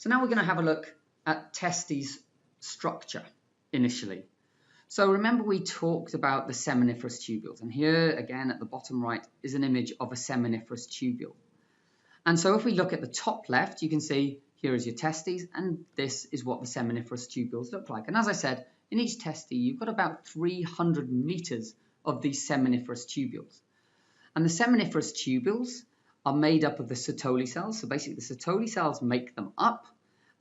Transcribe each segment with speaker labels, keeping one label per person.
Speaker 1: So now we're going to have a look at testes structure initially. So remember we talked about the seminiferous tubules, and here again at the bottom right is an image of a seminiferous tubule. And so if we look at the top left, you can see here is your testes, and this is what the seminiferous tubules look like. And as I said, in each testes you've got about 300 meters of these seminiferous tubules. And the seminiferous tubules are made up of the Sertoli cells. So basically the Sertoli cells make them up,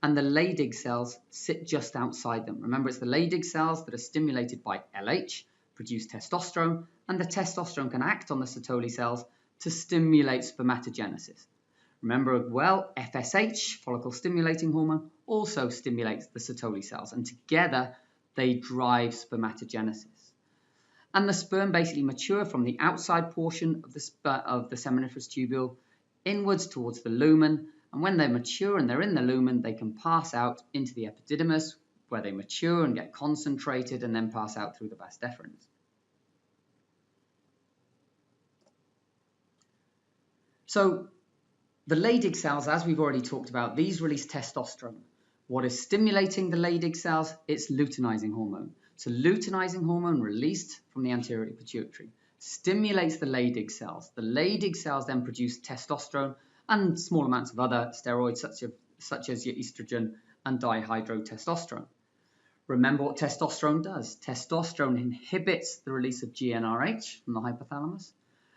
Speaker 1: and the Leydig cells sit just outside them. Remember, it's the Leydig cells that are stimulated by LH, produce testosterone, and the testosterone can act on the Sertoli cells to stimulate spermatogenesis. Remember as well, FSH, follicle stimulating hormone, also stimulates the Sertoli cells, and together they drive spermatogenesis. And the sperm basically mature from the outside portion of the seminiferous tubule inwards towards the lumen, and when they mature and they're in the lumen, they can pass out into the epididymis, where they mature and get concentrated and then pass out through the vas deferens. So the Leydig cells, as we've already talked about, these release testosterone. What is stimulating the Leydig cells? It's luteinizing hormone. So luteinizing hormone released from the anterior pituitary stimulates the Leydig cells. The Leydig cells then produce testosterone and small amounts of other steroids such as your estrogen and dihydrotestosterone. Remember what testosterone does. Testosterone inhibits the release of GnRH from the hypothalamus,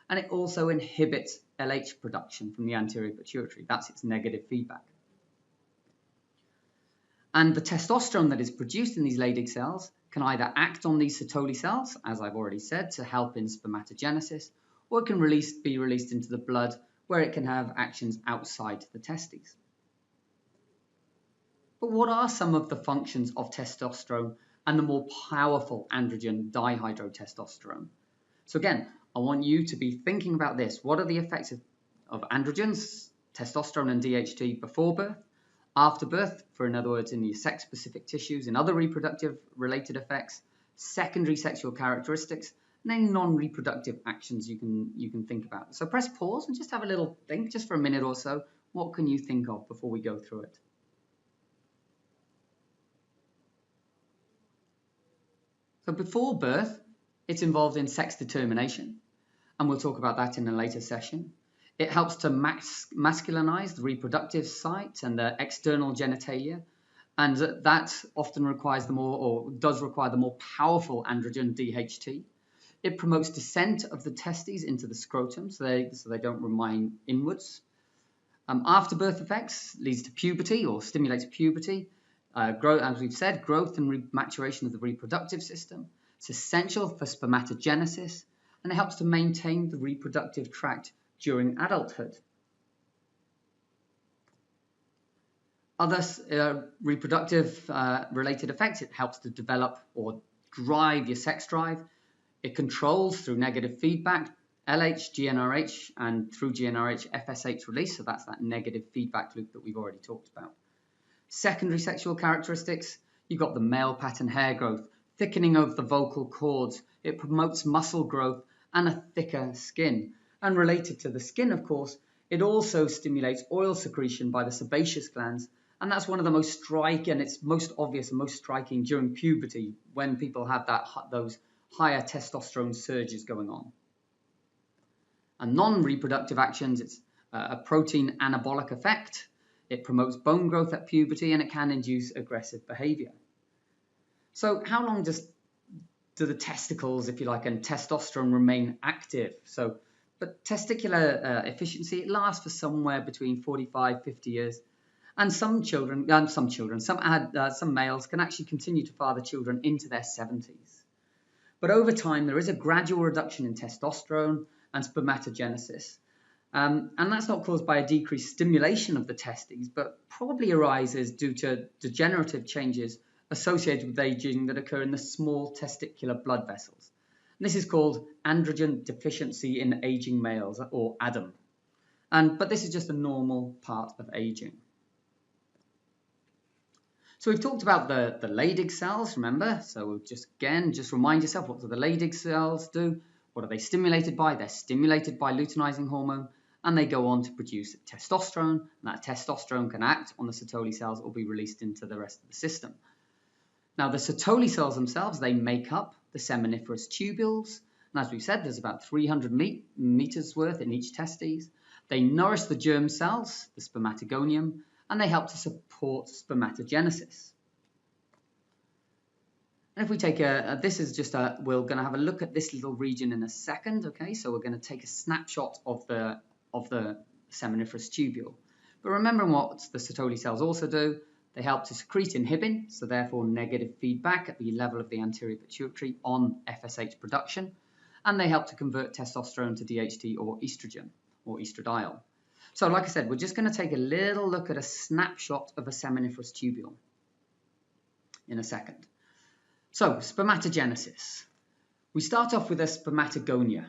Speaker 1: and it also inhibits LH production from the anterior pituitary. That's its negative feedback. And the testosterone that is produced in these Leydig cells can either act on these Sertoli cells, as I've already said, to help in spermatogenesis, or it can be released into the blood, where it can have actions outside the testes. But what are some of the functions of testosterone and the more powerful androgen dihydrotestosterone? So again, I want you to be thinking about this. What are the effects of androgens, testosterone and DHT before birth, after birth, for in other words in your sex-specific tissues, in other reproductive related effects, secondary sexual characteristics, and then non-reproductive actions you can think about. So press pause and just have a little think, just for a minute or so. What can you think of before we go through it? So before birth, it's involved in sex determination, and we'll talk about that in a later session. It helps to masculinize the reproductive site and the external genitalia, and that often requires does require the more powerful androgen DHT. It promotes descent of the testes into the scrotum, so they don't remain inwards. Afterbirth effects leads to puberty or stimulates puberty. As we've said, growth and maturation of the reproductive system. It's essential for spermatogenesis, and it helps to maintain the reproductive tract during adulthood. Other reproductive related effects, it helps to develop or drive your sex drive. It controls through negative feedback, LH, GnRH, and through GnRH, FSH release, so that's that negative feedback loop that we've already talked about. Secondary sexual characteristics, you've got the male pattern hair growth, thickening of the vocal cords, it promotes muscle growth and a thicker skin. And related to the skin, of course, it also stimulates oil secretion by the sebaceous glands, and that's one of the most striking, it's most obvious and most striking during puberty when people have those higher testosterone surges going on. And non-reproductive actions, it's a protein anabolic effect. It promotes bone growth at puberty, and it can induce aggressive behavior. So how long do the testicles, if you like, and testosterone remain active? But testicular efficiency, it lasts for somewhere between 45-50 years. And some males can actually continue to father children into their 70s. But over time, there is a gradual reduction in testosterone and spermatogenesis. And that's not caused by a decreased stimulation of the testes, but probably arises due to degenerative changes associated with aging that occur in the small testicular blood vessels. And this is called androgen deficiency in aging males, or ADAM. But this is just a normal part of aging. So we've talked about the Leydig cells, remember? So we'll just remind yourself, what do the Leydig cells do? What are they stimulated by? They're stimulated by luteinizing hormone, and they go on to produce testosterone, and that testosterone can act on the Sertoli cells or be released into the rest of the system. Now, the Sertoli cells themselves, they make up the seminiferous tubules, and as we said, there's about 300 meters worth in each testes. They nourish the germ cells, the spermatogonium, and they help to support spermatogenesis. And if we take this is just we're going to have a look at this little region in a second, okay? So we're going to take a snapshot of the seminiferous tubule. But remembering what the Sertoli cells also do, they help to secrete inhibin, so therefore negative feedback at the level of the anterior pituitary on FSH production, and they help to convert testosterone to DHT or estrogen or estradiol. So like I said, we're just going to take a little look at a snapshot of a seminiferous tubule in a second. So, spermatogenesis. We start off with a spermatogonia.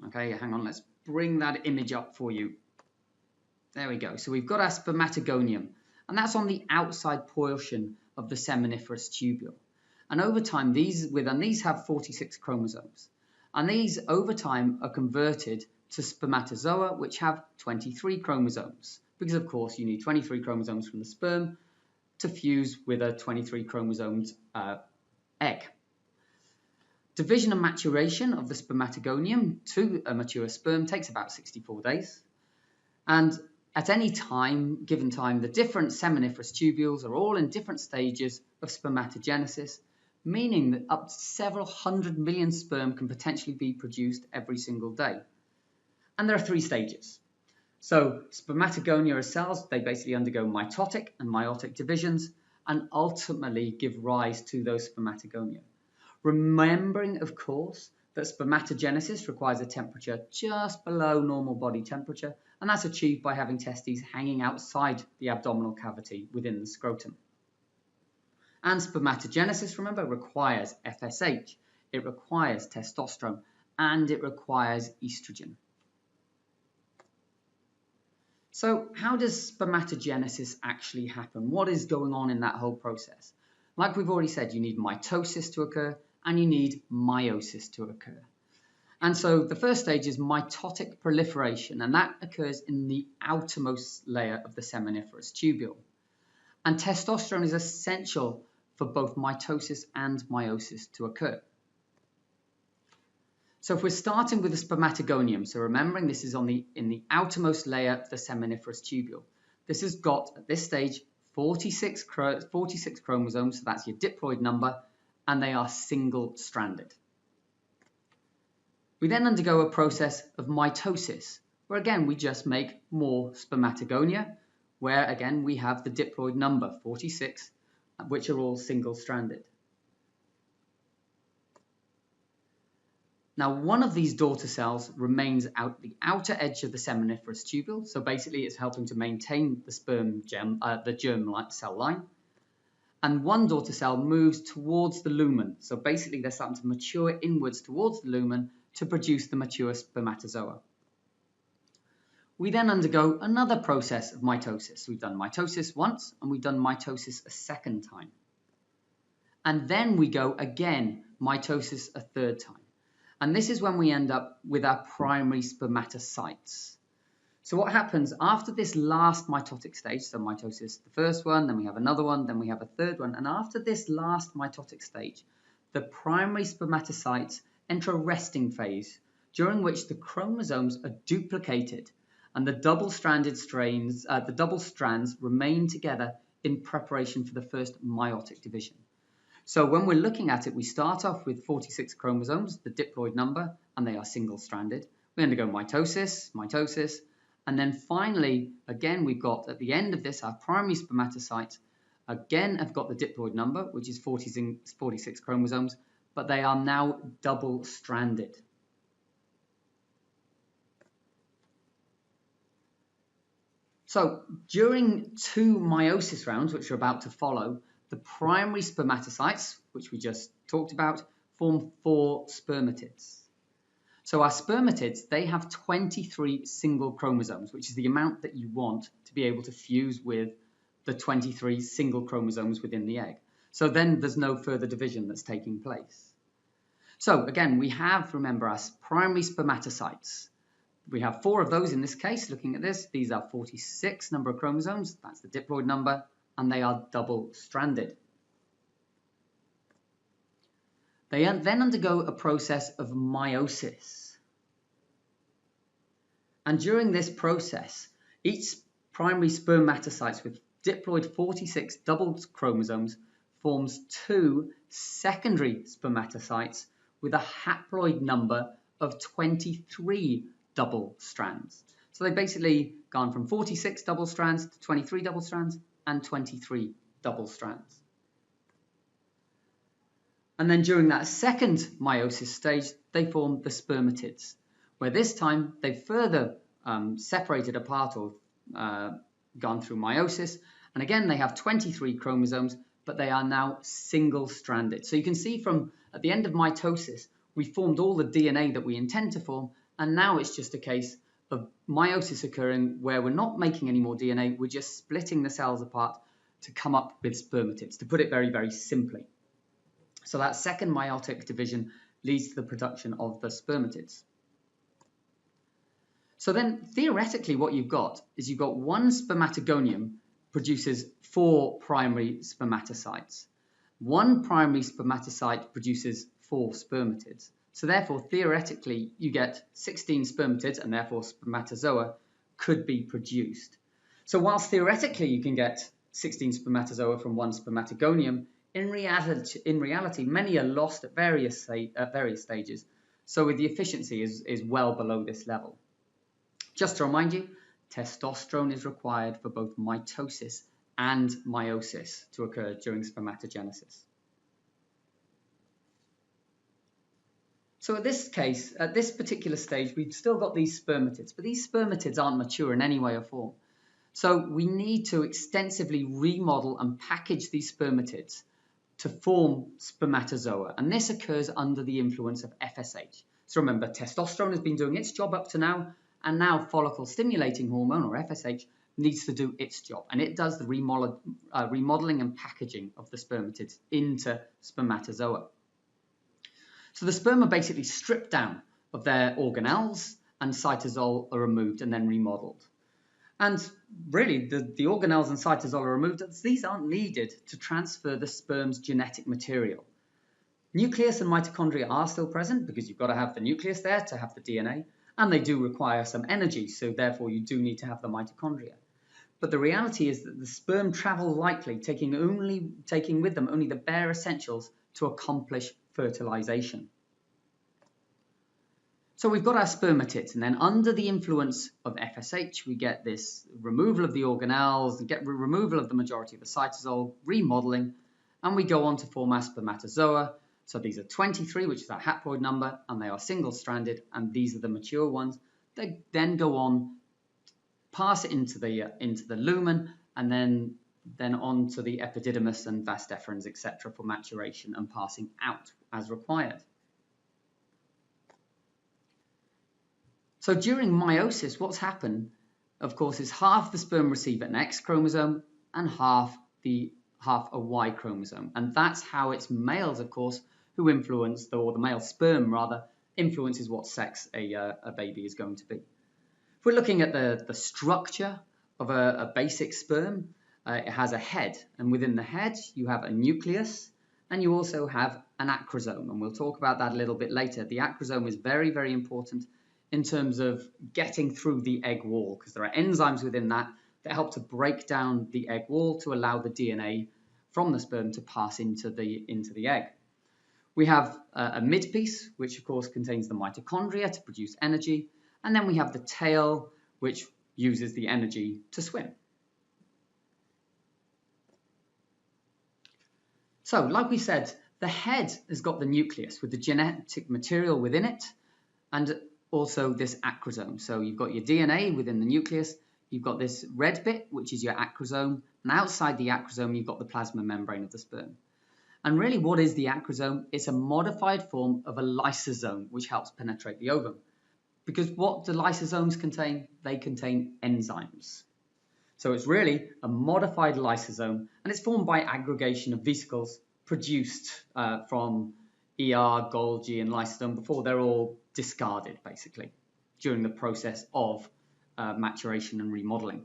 Speaker 1: Okay, hang on, let's bring that image up for you. There we go. So we've got our spermatogonium, and that's on the outside portion of the seminiferous tubule. And over time, these have 46 chromosomes. And these, over time, are converted to spermatozoa, which have 23 chromosomes. Because, of course, you need 23 chromosomes from the sperm to fuse with a 23 chromosomes egg. Division and maturation of the spermatogonium to a mature sperm takes about 64 days. And at any time, given time, the different seminiferous tubules are all in different stages of spermatogenesis, meaning that up to several 100 million sperm can potentially be produced every single day. And there are 3 stages. So spermatogonia as cells, they basically undergo mitotic and meiotic divisions and ultimately give rise to those spermatogonia. Remembering, of course, that spermatogenesis requires a temperature just below normal body temperature, and that's achieved by having testes hanging outside the abdominal cavity within the scrotum. And spermatogenesis, remember, requires FSH, it requires testosterone, and it requires estrogen. So how does spermatogenesis actually happen? What is going on in that whole process? Like we've already said, you need mitosis to occur and you need meiosis to occur. And so the first stage is mitotic proliferation, and that occurs in the outermost layer of the seminiferous tubule. And testosterone is essential for both mitosis and meiosis to occur. So if we're starting with the spermatogonium, so remembering this is in the outermost layer of the seminiferous tubule. This has got, at this stage, 46 chromosomes, so that's your diploid number, and they are single-stranded. We then undergo a process of mitosis, where again we just make more spermatogonia, where again we have the diploid number, 46, which are all single-stranded. Now, one of these daughter cells remains out the outer edge of the seminiferous tubule, so basically it's helping to maintain the sperm germ cell line. And one daughter cell moves towards the lumen, so basically they're starting to mature inwards towards the lumen to produce the mature spermatozoa. We then undergo another process of mitosis. We've done mitosis once, and we've done mitosis a second time. And then we go again, mitosis a third time. And this is when we end up with our primary spermatocytes. So what happens after this last mitotic stage, so mitosis the first one, then we have another one, then we have a third one, and after this last mitotic stage, the primary spermatocytes enter a resting phase, during which the chromosomes are duplicated and the double strands remain together in preparation for the first meiotic division. So when we're looking at it, we start off with 46 chromosomes, the diploid number, and they are single-stranded. We undergo mitosis, and then finally, again, we've got at the end of this, our primary spermatocytes, again, have got the diploid number, which is 46 chromosomes, but they are now double-stranded. So during 2 meiosis rounds, which are about to follow, the primary spermatocytes, which we just talked about, form 4 spermatids. So our spermatids, they have 23 single chromosomes, which is the amount that you want to be able to fuse with the 23 single chromosomes within the egg. So then there's no further division that's taking place. So again, we have, remember, our primary spermatocytes. We have 4 of those in this case. Looking at this, these are 46 number of chromosomes. That's the diploid number, and they are double-stranded. They then undergo a process of meiosis. And during this process, each primary spermatocyte with diploid 46 double chromosomes forms 2 secondary spermatocytes with a haploid number of 23 double strands. So they've basically gone from 46 double strands to 23 double strands and 23 double strands. And then during that second meiosis stage, they form the spermatids, where this time they've further separated apart or gone through meiosis. And again, they have 23 chromosomes, but they are now single-stranded. So you can see from at the end of mitosis, we formed all the DNA that we intend to form, and now it's just a case of meiosis occurring where we're not making any more DNA, we're just splitting the cells apart to come up with spermatids, to put it very, very simply. So that second meiotic division leads to the production of the spermatids. So then theoretically what you've got is you've got one spermatogonium produces 4 primary spermatocytes. One primary spermatocyte produces 4 spermatids. So therefore theoretically you get 16 spermatids and therefore spermatozoa could be produced. So whilst theoretically you can get 16 spermatozoa from one spermatogonium, in reality, many are lost at various stages, so the efficiency is well below this level. Just to remind you, testosterone is required for both mitosis and meiosis to occur during spermatogenesis. So at this particular stage, we've still got these spermatids, but these spermatids aren't mature in any way or form. So we need to extensively remodel and package these spermatids to form spermatozoa, and this occurs under the influence of FSH. So remember, testosterone has been doing its job up to now, and now follicle stimulating hormone, or FSH, needs to do its job, and it does the remodeling and packaging of the spermatids into spermatozoa. So the sperm are basically stripped down of their organelles, and cytosol are removed and then remodeled. And really, the organelles and cytosol are removed as these aren't needed to transfer the sperm's genetic material. Nucleus and mitochondria are still present because you've got to have the nucleus there to have the DNA, and they do require some energy, so therefore you do need to have the mitochondria. But the reality is that the sperm travel lightly, taking with them only the bare essentials to accomplish fertilization. So we've got our spermatids, and then under the influence of FSH, we get this removal of the organelles, and get removal of the majority of the cytosol, remodeling, and we go on to form our spermatozoa. So these are 23, which is our haploid number, and they are single-stranded, and these are the mature ones. They then go on, pass it into the lumen, and then on to the epididymis and vas deferens, etc., for maturation and passing out as required. So during meiosis, what's happened, of course, is half the sperm receive an X chromosome and half a Y chromosome. And that's how it's males, of course, who influence, or the male sperm rather, influences what sex a baby is going to be. If we're looking at the structure of a basic sperm, it has a head, and within the head you have a nucleus, and you also have an acrosome, and we'll talk about that a little bit later. The acrosome is very, very important in terms of getting through the egg wall, because there are enzymes within that help to break down the egg wall to allow the DNA from the sperm to pass into the egg. We have a midpiece, which of course contains the mitochondria to produce energy, and then we have the tail, which uses the energy to swim. So, like we said, the head has got the nucleus with the genetic material within it, and also this acrosome. So you've got your DNA within the nucleus, you've got this red bit, which is your acrosome, and outside the acrosome, you've got the plasma membrane of the sperm. And really, what is the acrosome? It's a modified form of a lysosome, which helps penetrate the ovum. Because what do lysosomes contain? They contain enzymes. So it's really a modified lysosome, and it's formed by aggregation of vesicles produced from ER, Golgi, and lysosome before they're all discarded, basically. during the process of maturation and remodeling.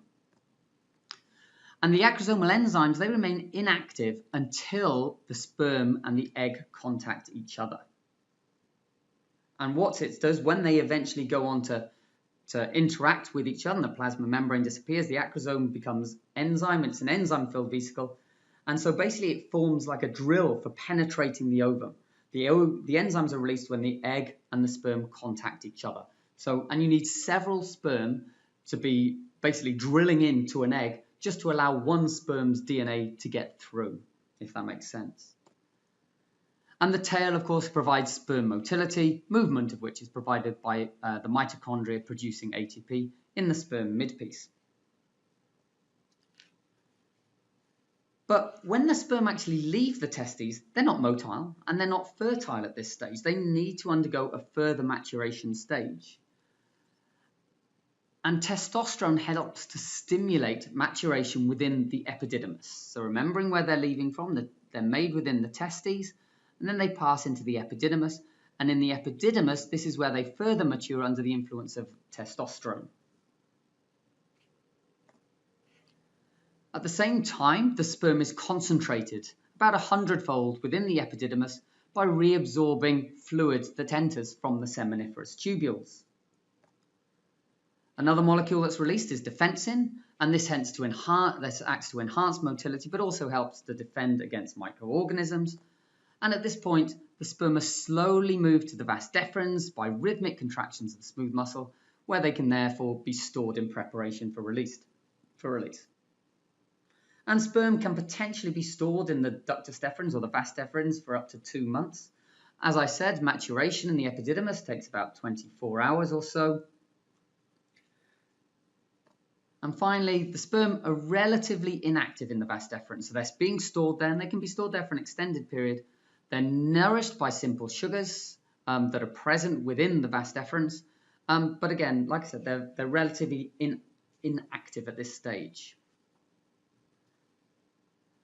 Speaker 1: And the acrosomal enzymes, they remain inactive until the sperm and the egg contact each other. And what it does, when they eventually go on to interact with each other and the plasma membrane disappears, the acrosome becomes enzyme. It's an enzyme-filled vesicle. And so basically it forms like a drill for penetrating the ovum. The enzymes are released when the egg and the sperm contact each other. So, and you need several sperm to be basically drilling into an egg just to allow one sperm's DNA to get through, if that makes sense. And the tail, of course, provides sperm motility, movement of which is provided by the mitochondria producing ATP in the sperm midpiece. But when the sperm actually leave the testes, they're not motile and they're not fertile at this stage. They need to undergo a further maturation stage. And testosterone helps to stimulate maturation within the epididymis. So remembering where they're leaving from, they're made within the testes, and then they pass into the epididymis. And in the epididymis, this is where they further mature under the influence of testosterone. At the same time, the sperm is concentrated about 100-fold within the epididymis by reabsorbing fluid that enters from the seminiferous tubules. Another molecule that's released is defensin, and this acts to enhance motility, but also helps to defend against microorganisms. And at this point, the sperm are slowly moved to the vas deferens by rhythmic contractions of the smooth muscle, where they can therefore be stored in preparation for release. And sperm can potentially be stored in the ductus deferens or the vas deferens for up to 2 months. As I said, maturation in the epididymis takes about 24 hours or so. And finally, the sperm are relatively inactive in the vas deferens, so they're being stored there, and they can be stored there for an extended period. They're nourished by simple sugars that are present within the vas deferens, but again, like I said, they're relatively inactive at this stage.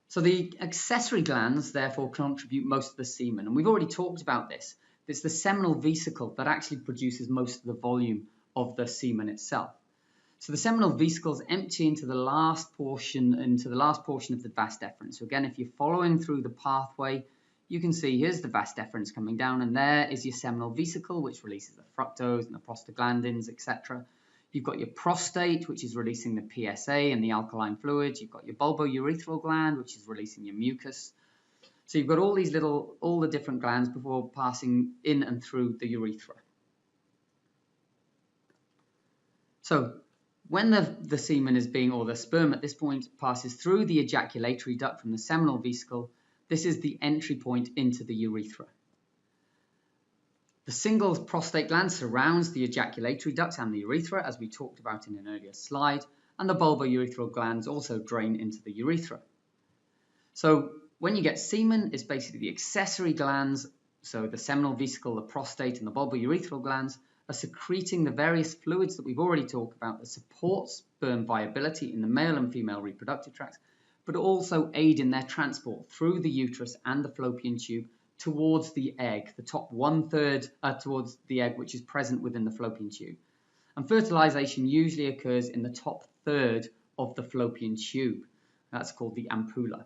Speaker 1: So the accessory glands, therefore, contribute most of the semen, and we've already talked about this. It's the seminal vesicle that actually produces most of the volume of the semen itself. So the seminal vesicles empty into the last portion of the vas deferens. So again, if you're following through the pathway, you can see here's the vas deferens coming down, and there is your seminal vesicle, which releases the fructose and the prostaglandins, etc. You've got your prostate, which is releasing the PSA and the alkaline fluids. You've got your bulbourethral gland, which is releasing your mucus. So you've got all the different glands before passing in and through the urethra. So when the semen is or the sperm at this point passes through the ejaculatory duct from the seminal vesicle, this is the entry point into the urethra. The single prostate gland surrounds the ejaculatory duct and the urethra, as we talked about in an earlier slide, and the bulbourethral glands also drain into the urethra. So when you get semen, it's basically the accessory glands, so the seminal vesicle, the prostate, and the bulbourethral glands, are secreting the various fluids that we've already talked about that support sperm viability in the male and female reproductive tracts, but also aid in their transport through the uterus and the fallopian tube towards the egg, the top 1/3 towards the egg, which is present within the fallopian tube. And fertilization usually occurs in the top 1/3 of the fallopian tube. That's called the ampulla.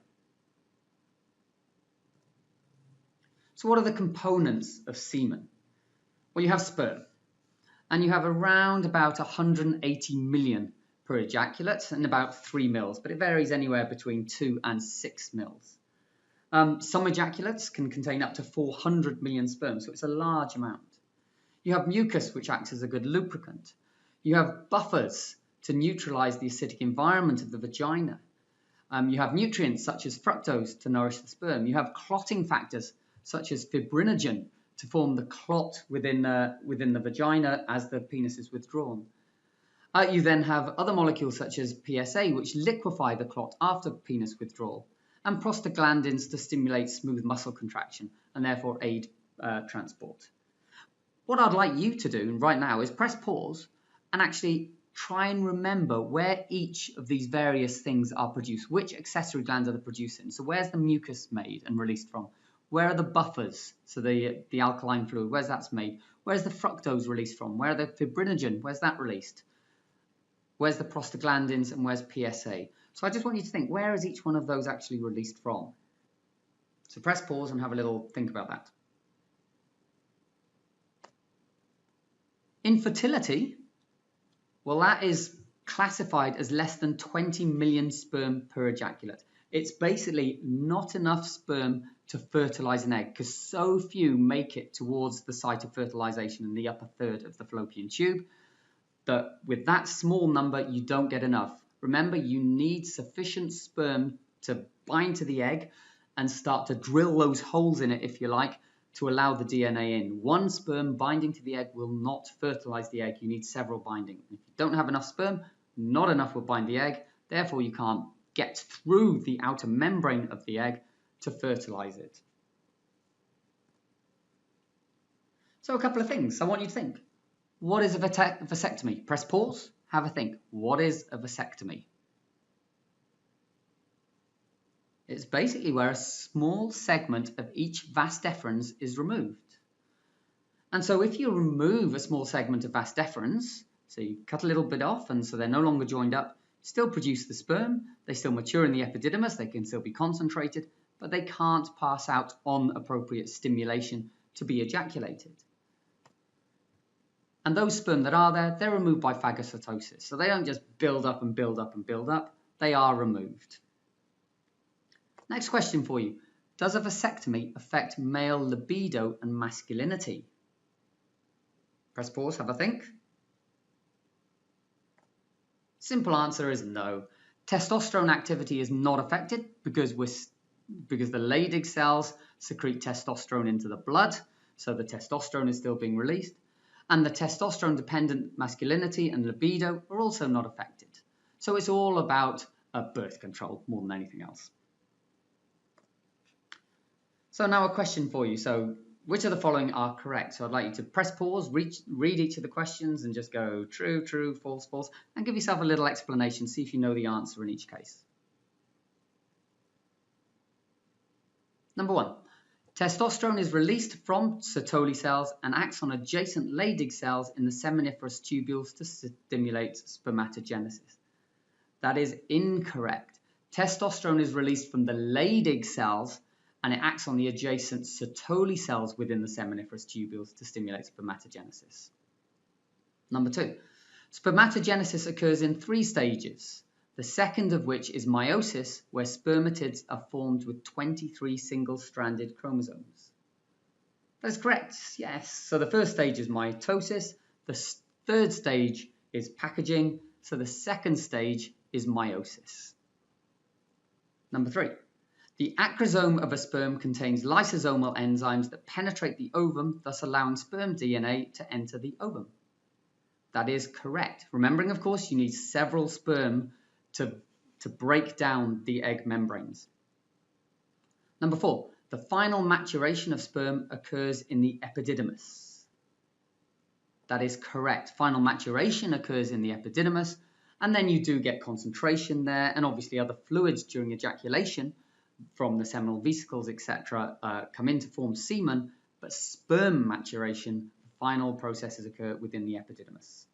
Speaker 1: So what are the components of semen? Well, you have sperm, and you have around about 180 million per ejaculate and about 3 mils, but it varies anywhere between 2 and 6 mils. Some ejaculates can contain up to 400 million sperm, so it's a large amount. You have mucus, which acts as a good lubricant. You have buffers to neutralize the acidic environment of the vagina. You have nutrients such as fructose to nourish the sperm. You have clotting factors such as fibrinogen to form the clot within the vagina as the penis is withdrawn. You then have other molecules such as PSA, which liquefy the clot after penis withdrawal, and prostaglandins to stimulate smooth muscle contraction and therefore aid transport. What I'd like you to do right now is press pause and actually try and remember where each of these various things are produced, which accessory glands are they producing. So where's the mucus made and released from? Where are the buffers? So the alkaline fluid, where's that's made? Where's the fructose released from? Where are the fibrinogen? Where's that released? Where's the prostaglandins and where's PSA? So I just want you to think, where is each one of those actually released from? So press pause and have a little think about that. Infertility, well, that is classified as less than 20 million sperm per ejaculate. It's basically not enough sperm to fertilize an egg because so few make it towards the site of fertilization in the upper third of the fallopian tube that with that small number, you don't get enough. Remember, you need sufficient sperm to bind to the egg and start to drill those holes in it, if you like, to allow the DNA in. One sperm binding to the egg will not fertilize the egg. You need several binding. If you don't have enough sperm, not enough will bind the egg. Therefore, you can't get through the outer membrane of the egg to fertilize it. So a couple of things I want you to think. What is a vasectomy? Press pause, have a think. What is a vasectomy? It's basically where a small segment of each vas deferens is removed. And so if you remove a small segment of vas deferens, so you cut a little bit off and so they're no longer joined up, still produce the sperm, they still mature in the epididymis, they can still be concentrated, but they can't pass out on appropriate stimulation to be ejaculated. And those sperm that are there, they're removed by phagocytosis. So they don't just build up and build up and build up, they are removed. Next question for you. Does a vasectomy affect male libido and masculinity? Press pause, have a think. Simple answer is no. Testosterone activity is not affected because the Leydig cells secrete testosterone into the blood, so the testosterone is still being released. And the testosterone-dependent masculinity and libido are also not affected. So it's all about birth control more than anything else. So now a question for you. So which of the following are correct? So I'd like you to press pause, read each of the questions and just go true, true, false, false, and give yourself a little explanation, see if you know the answer in each case. Number 1. Testosterone is released from Sertoli cells and acts on adjacent Leydig cells in the seminiferous tubules to stimulate spermatogenesis. That is incorrect. Testosterone is released from the Leydig cells and it acts on the adjacent Sertoli cells within the seminiferous tubules to stimulate spermatogenesis. Number 2. Spermatogenesis occurs in 3 stages. The second of which is meiosis, where spermatids are formed with 23 single-stranded chromosomes. That is correct, yes. So the first stage is mitosis, the third stage is packaging, so the second stage is meiosis. Number 3. The acrosome of a sperm contains lysosomal enzymes that penetrate the ovum, thus allowing sperm DNA to enter the ovum. That is correct. Remembering, of course, you need several sperm to break down the egg membranes. Number 4, the final maturation of sperm occurs in the epididymis. That is correct. Final maturation occurs in the epididymis, and then you do get concentration there, and obviously other fluids during ejaculation from the seminal vesicles, etc., come in to form semen, but sperm maturation, final processes occur within the epididymis.